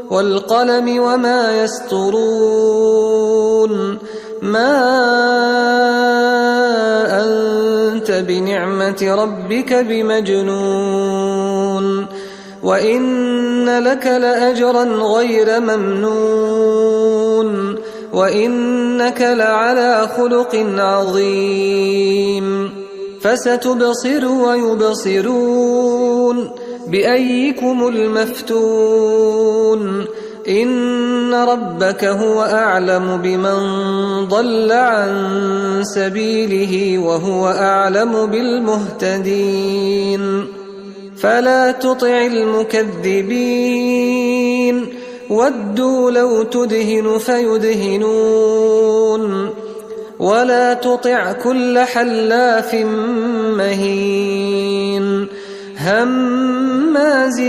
والقلم وما يسطرون ما أنت بنعمة ربك بمجنون وإن لك لأجرا غير ممنون وإنك لعلى خلق عظيم فستبصر ويبصرون بأيكم المفتون إن ربك هو أعلم بمن ضل عن سبيله وهو أعلم بالمهتدين فلا تطع المكذبين ودوا لو تدهن فيدهنون ولا تطع كل حلاف مهين هماز